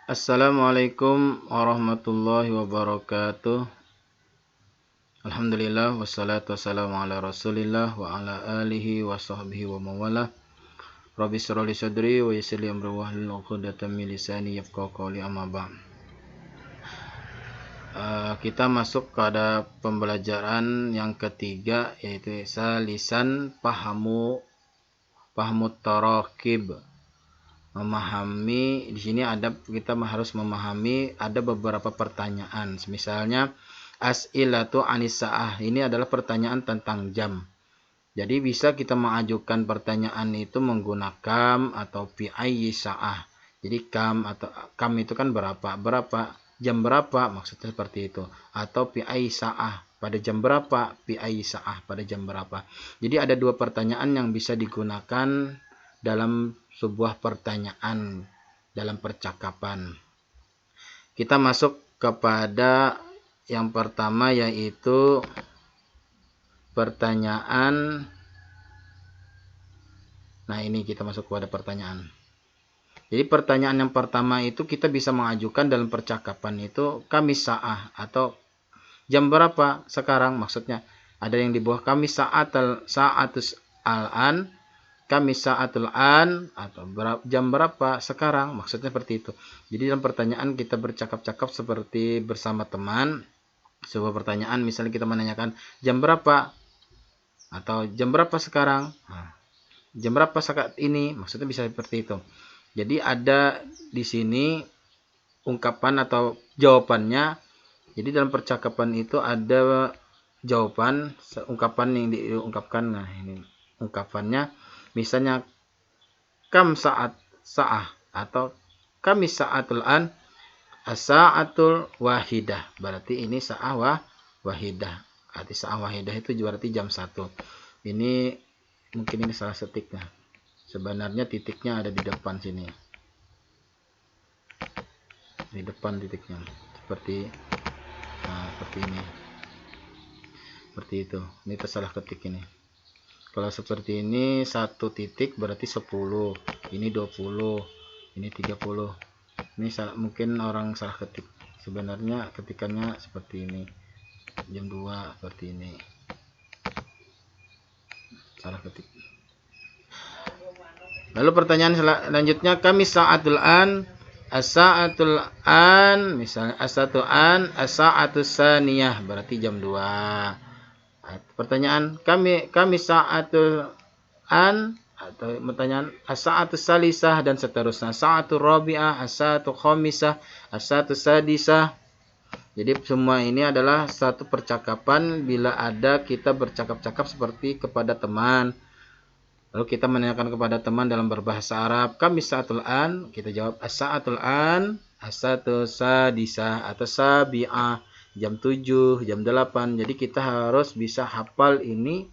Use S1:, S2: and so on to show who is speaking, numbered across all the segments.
S1: Assalamualaikum warahmatullahi wabarakatuh. Alhamdulillah wassalatu wassalamu ala Rasulillah wa ala alihi wa sahbihi wa mawala. Rabbi shrah li sadri wa yassir li amri wahlul 'uqdatam min lisani yafqahu qawli, amma ba'd. Kita masuk pada pembelajaran yang ketiga, yaitu lisan pahamu tarakib. Memahami, di sini kita harus memahami ada beberapa pertanyaan. Misalnya as'ilatu anisa'ah, ini adalah pertanyaan tentang jam. Jadi bisa kita mengajukan pertanyaan itu menggunakan kam atau fi ayyi sa'ah. Jadi kam itu kan berapa, jam berapa, maksudnya seperti itu. Atau fi ayyi sa'ah, pada jam berapa, fi ayyi sa'ah, pada jam berapa. Jadi ada dua pertanyaan yang bisa digunakan dalam sebuah pertanyaan dalam percakapan. Kita masuk kepada yang pertama, yaitu pertanyaan. Nah, ini kita masuk kepada pertanyaan. Jadi pertanyaan yang pertama itu kita bisa mengajukan dalam percakapan itu kami sa'ah, atau jam berapa sekarang, maksudnya ada yang di bawah kami sa'atus al-an, kami sa'atul an, atau jam berapa sekarang, maksudnya seperti itu. Jadi dalam pertanyaan kita bercakap-cakap seperti bersama teman. Sebuah pertanyaan, misalnya kita menanyakan jam berapa, atau jam berapa sekarang, jam berapa saat ini, maksudnya bisa seperti itu. Jadi ada di sini ungkapan atau jawabannya. Jadi dalam percakapan itu ada jawaban, ungkapan yang diungkapkan. Nah, ini ungkapannya. Misalnya kam sa'ah, atau kami sa'atul an, as-sa'atul wahidah, berarti ini sa'ah wahidah. Arti sa'ah wahidah itu berarti jam 1. Ini mungkin ini salah ketiknya. Sebenarnya titiknya ada di depan sini. Di depan titiknya. Seperti ini. Seperti itu. Ini tersalah ketik ini. Kalau seperti ini 1 titik berarti 10, ini 20, ini 30. Ini mungkin orang salah ketik. Sebenarnya ketikannya seperti ini. Jam 2 seperti ini. Salah ketik. Lalu pertanyaan selanjutnya, kami sa'atul an, as-sa'atul an, misalnya as-sa'atul an, as-sa'atus saniyah, berarti jam 2. Pertanyaan kami sa'atul an, atau pertanyaan as-sa'atus salisah, dan seterusnya, sa'atul rabi'ah, as-sa'atul khamisah, as-sa'atul sadisah. Jadi semua ini adalah satu percakapan bila ada kita bercakap-cakap seperti kepada teman. Lalu kita menanyakan kepada teman dalam berbahasa Arab, kami sa'atul an, kita jawab as-sa'atul an, as-sa'atul sadisah atau sabi'ah, jam 7, jam 8. Jadi kita harus bisa hafal ini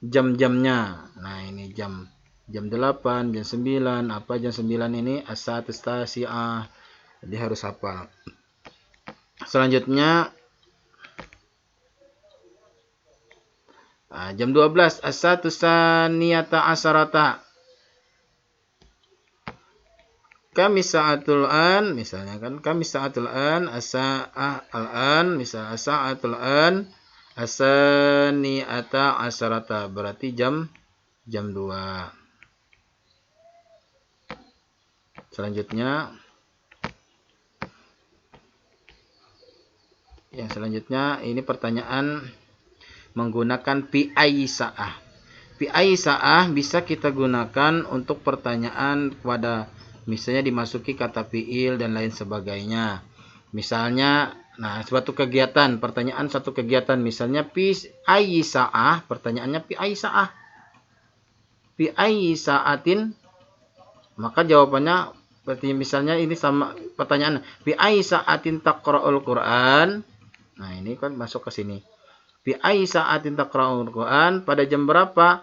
S1: jam-jamnya. Nah, ini jam 8, jam 9, apa jam 9 ini as-sa'atus tasi'ah. Jadi harus hafal. Selanjutnya jam 12, as-sa'atus saniyata asarata. Kami sa'atul an, misalnya kan, kami sa'atul an, as-sa'ah al-an, misalnya as-sa'atul an, as-sani'ata asarata, berarti jam 2. Selanjutnya, yang selanjutnya ini pertanyaan menggunakan fi ayyi sa'ah. Fi ayyi sa'ah bisa kita gunakan untuk pertanyaan pada, misalnya dimasuki kata fi'il dan lain sebagainya. Misalnya, suatu kegiatan, pertanyaan satu kegiatan, misalnya fi ayyi sa'ah, pertanyaannya fi ayyi sa'ah, fi ayyi sa'atin, maka jawabannya berarti misalnya ini sama pertanyaan fi ayyi sa'atin taqra'ul Qur'an. Nah, ini kan masuk ke sini. Fi ayyi sa'atin taqra'ul Qur'an, pada jam berapa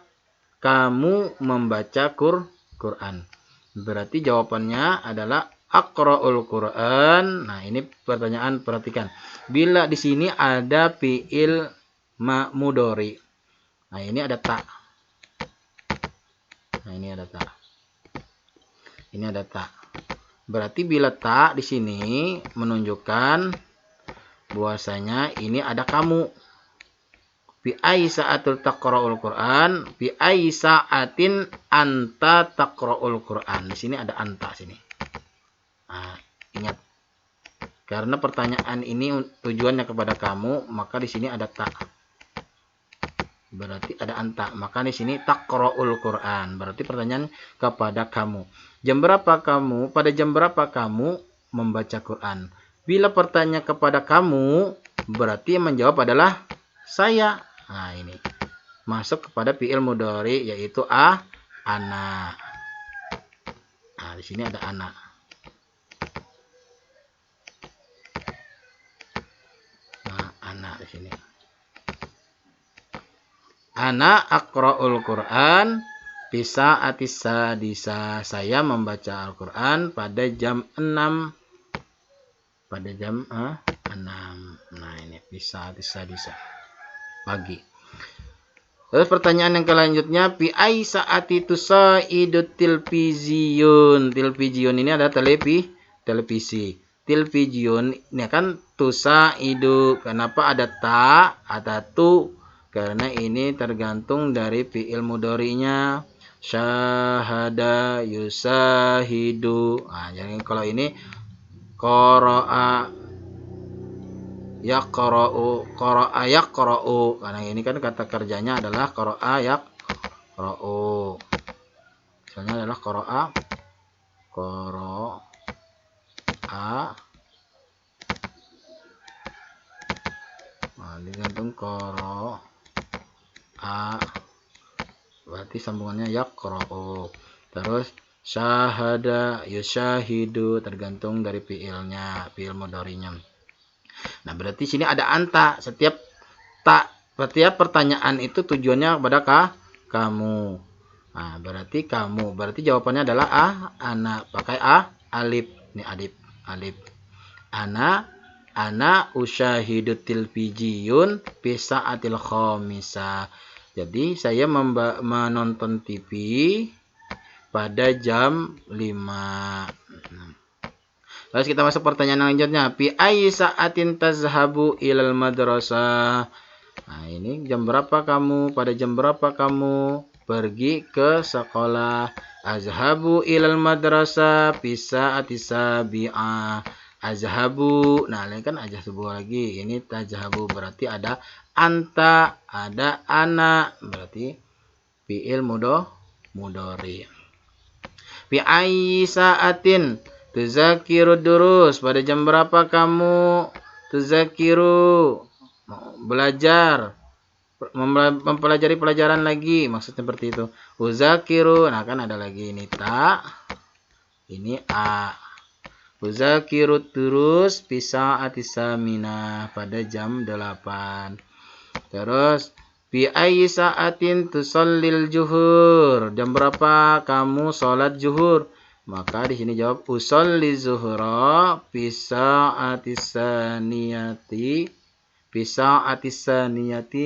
S1: kamu membaca Qur'an. Berarti jawabannya adalah aqra'ul Qur'an. Nah, ini pertanyaan, perhatikan. Bila di sini ada fi'il mudhari. Nah, ini ada ta. Nah, ini ada ta. Ini ada ta. Berarti bila ta di sini menunjukkan bahwasanya ini ada kamu. Fi ai sa'atul taqra'ul Qur'an, fi ai sa'atin anta taqra'ul Qur'an. Di sini ada anta sini. Nah, ingat. Karena pertanyaan ini tujuannya kepada kamu, maka di sini ada ta. Berarti ada anta. Maka di sini taqra'ul Qur'an. Berarti pertanyaan kepada kamu. Pada jam berapa kamu membaca Quran? Bila pertanyaan kepada kamu, berarti yang menjawab adalah saya. Nah, ini masuk kepada fi'il mudhari yaitu ana. Nah, di sini ada ana. Nah, ana di sini. Ana aqra'ul Qur'an bisa atisa disa. Saya membaca Al-Qur'an pada jam 6. Pada jam 6. Nah, ini bisa atisa disa. Pagi. Terus pertanyaan yang selanjutnya, fi ai saati tusaidut tilviziyun. Tilviziyun ini adalah televisi. Tilviziyun ini kan tusaidu. Kenapa ada ta, ada tu? Karena ini tergantung dari fi'il mudhari'nya. Syahada yusahidu. Nah, jadi kalau ini qara'a yaqra'u, qara'a yaqra'u. Karena ini kan kata kerjanya adalah qara'a yaqra'u. Misalnya adalah qara'a nah, digantung qara'a. Berarti sambungannya yaqra'u. Terus syahada yushahidu tergantung dari fi'ilnya, fi'il mudhari'nya. Nah, berarti sini ada anta. Setiap pertanyaan itu tujuannya kepada kamu. Nah, berarti kamu. Berarti jawabannya adalah ana. Pakai alif. Ini alif. Ana usyahidu tilviziyun fi sa'atil khamisah. Jadi saya menonton TV pada jam 5. Lalu kita masuk pertanyaan selanjutnya. Fi ayyi sa'atin tazhabu ilal madrasah. Nah, ini jam berapa kamu? Pada jam berapa kamu pergi ke sekolah? Azhabu ilal madrasah fi sa'ati sabi'ah. Azhabu. Nah, ini kan azhabu lagi. Ini tazhabu berarti ada anta, ada ana. Berarti fi'il mudhari. Fi ayyi sa'atin tuzakiru durus. Pada jam berapa kamu tuzakiru belajar, mempelajari pelajaran lagi, maksudnya seperti itu. Uzakiru, nah kan ada lagi ini ta, ini a. Uzakiru terus bisa atisamina pada jam 8. Terus fi ayyi sa'atin tusallil juhur. Jam berapa kamu sholat zuhur? Maka di sini jawab usolli zuhra bisa atisaniyati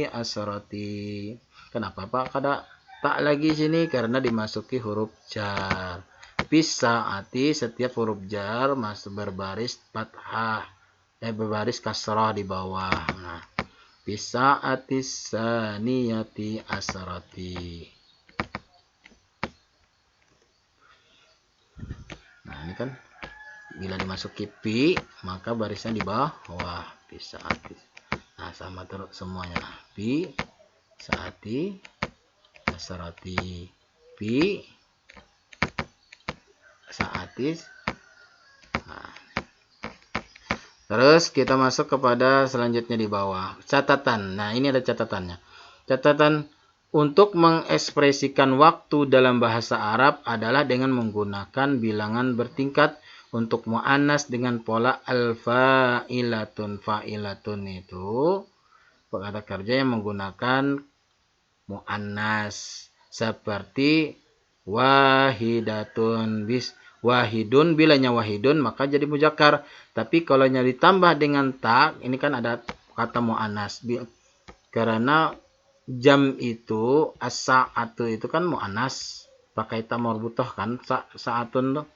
S1: asrati. Kenapa Pak? Kada tak lagi sini karena dimasuki huruf jar. Bisa ati setiap huruf jar masuk berbaris fathah, berbaris kasrah di bawah. Nah, bisa atisaniyati asrati. Nah, ini kan bila dimasuki pi maka barisnya di bawah bisa atis. Nah, sama terus semuanya. Pi saati asrati. Pi saatis. Nah. Terus kita masuk kepada selanjutnya di bawah. Catatan. Nah, ini ada catatannya. Catatan untuk mengekspresikan waktu dalam bahasa Arab adalah dengan menggunakan bilangan bertingkat. Untuk mu'annas dengan pola al-fa'ilatun. Fa'ilatun itu kata kerja yang menggunakan mu'annas. Seperti wahidatun. Wahidun, bilanya wahidun maka jadi muzakkar. Tapi kalau ditambah dengan ta, ini kan ada kata mu'annas. Karena jam itu as-sa'atu itu kan mu'annas pakai ta marbutah kan saatun tuh.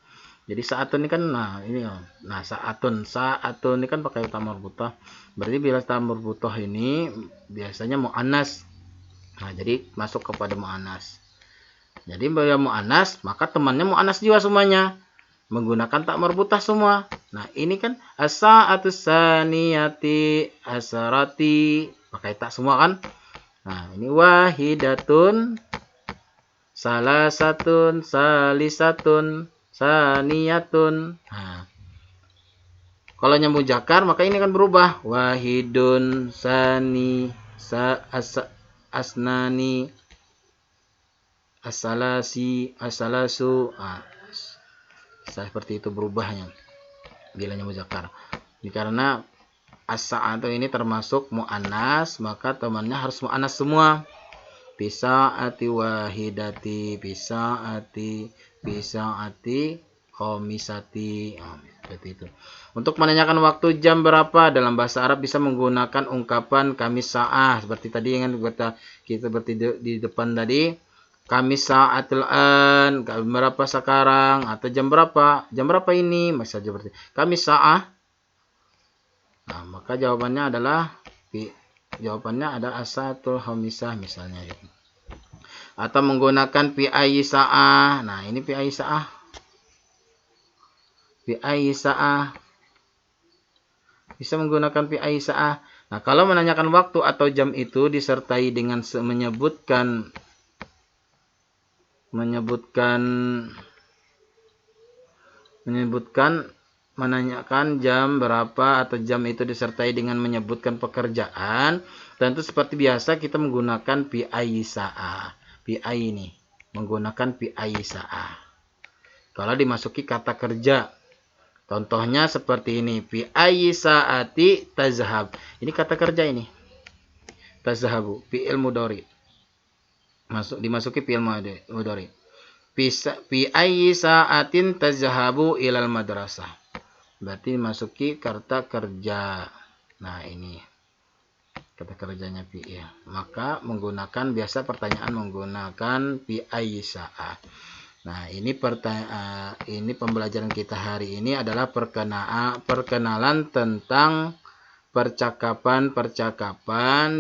S1: Jadi saatun ini kan, nah ini ya. Nah saatun ini kan pakai ta marbutah. Berarti bila ta marbutah ini biasanya muannas. Nah jadi masuk kepada muannas. Jadi bila muannas maka temannya muannas juga semuanya, menggunakan tak marbutah semua. Nah ini kan as-sa'atus saniyati asarati, pakai tak semua kan. Nah ini wahidatun, salasatun, salisatun, saniyatun. Nah, kalau nyambung jakar maka ini akan berubah. Wahidun, sani, asnani, asalasi, asalasu. Nah, seperti itu berubahnya bila nyambung jakar. Karena as-sa'atu ini termasuk mu'annas, maka temannya harus mu'annas semua. Bisaati wahidati, bisaati khomisati. Seperti itu. Untuk menanyakan waktu jam berapa dalam bahasa Arab bisa menggunakan ungkapan kamis sa'ah. Seperti tadi yang kita berarti di depan tadi. Kamis sa'atul an, jam berapa sekarang, atau jam berapa ini, masih saja berarti kamis sa'ah. Nah, maka jawabannya adalah ada as-sa'atul khamisah misalnya gitu. Atau menggunakan fi ayyi sa'ah. Nah, ini fi ayyi sa'ah. Fi ayyi sa'ah. Bisa menggunakan fi ayyi sa'ah. Nah, kalau menanyakan waktu atau jam itu disertai dengan menanyakan jam berapa atau jam itu disertai dengan menyebutkan pekerjaan, tentu seperti biasa kita menggunakan fi ayyi sa'ah. Fi ayyi ini menggunakan fi ayyi sa'ah. Kalau dimasuki kata kerja, contohnya seperti ini, fi ayyi sa'ati tazhab. Ini kata kerja ini. Tazhabu fi'il mudhari. Dimasuki fi'il mudhari. Fi ayyi sa'atin tazhabu ilal madrasah. Berarti dimasuki kata kerja. Nah, ini kata kerjanya fi ya. Maka biasa pertanyaan menggunakan fi ayyi sa'ah. Nah, ini pembelajaran kita hari ini adalah perkenalan tentang percakapan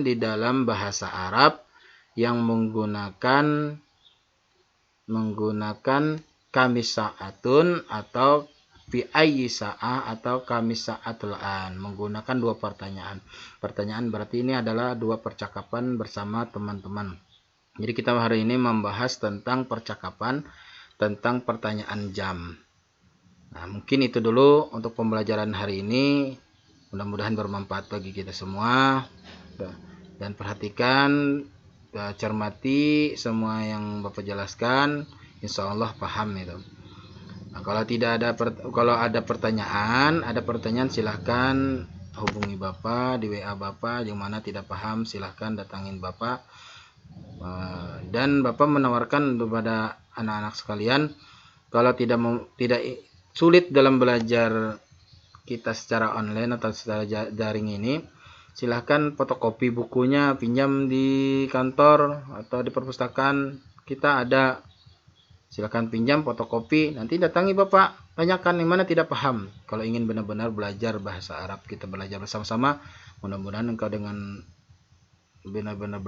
S1: di dalam bahasa Arab yang menggunakan kamis sa'atun atau fi ayyi sa'ah atau kamis sa'atul an, menggunakan dua pertanyaan. Pertanyaan berarti ini adalah dua percakapan bersama teman-teman. Jadi kita hari ini membahas tentang percakapan tentang pertanyaan jam. Nah, mungkin itu dulu untuk pembelajaran hari ini. Mudah-mudahan bermanfaat bagi kita semua. Dan perhatikan, cermati semua yang Bapak jelaskan. Insya Allah paham itu. Nah, kalau ada pertanyaan silahkan hubungi Bapak di WA Bapak. Yang mana tidak paham silahkan datangin Bapak. Dan Bapak menawarkan kepada anak-anak sekalian, kalau tidak sulit dalam belajar kita secara online atau secara daring ini, silahkan fotokopi bukunya, pinjam di kantor atau di perpustakaan kita ada. Silakan pinjam fotokopi, nanti datangi Bapak, tanyakan yang mana tidak paham. Kalau ingin benar-benar belajar bahasa Arab, kita belajar bersama-sama. Mudah-mudahan engkau dengan benar-benar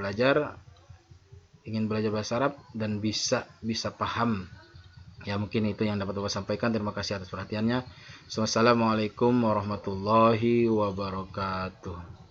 S1: ingin belajar bahasa Arab dan bisa paham. Ya, mungkin itu yang dapat Bapak sampaikan. Terima kasih atas perhatiannya. Wassalamualaikum warahmatullahi wabarakatuh.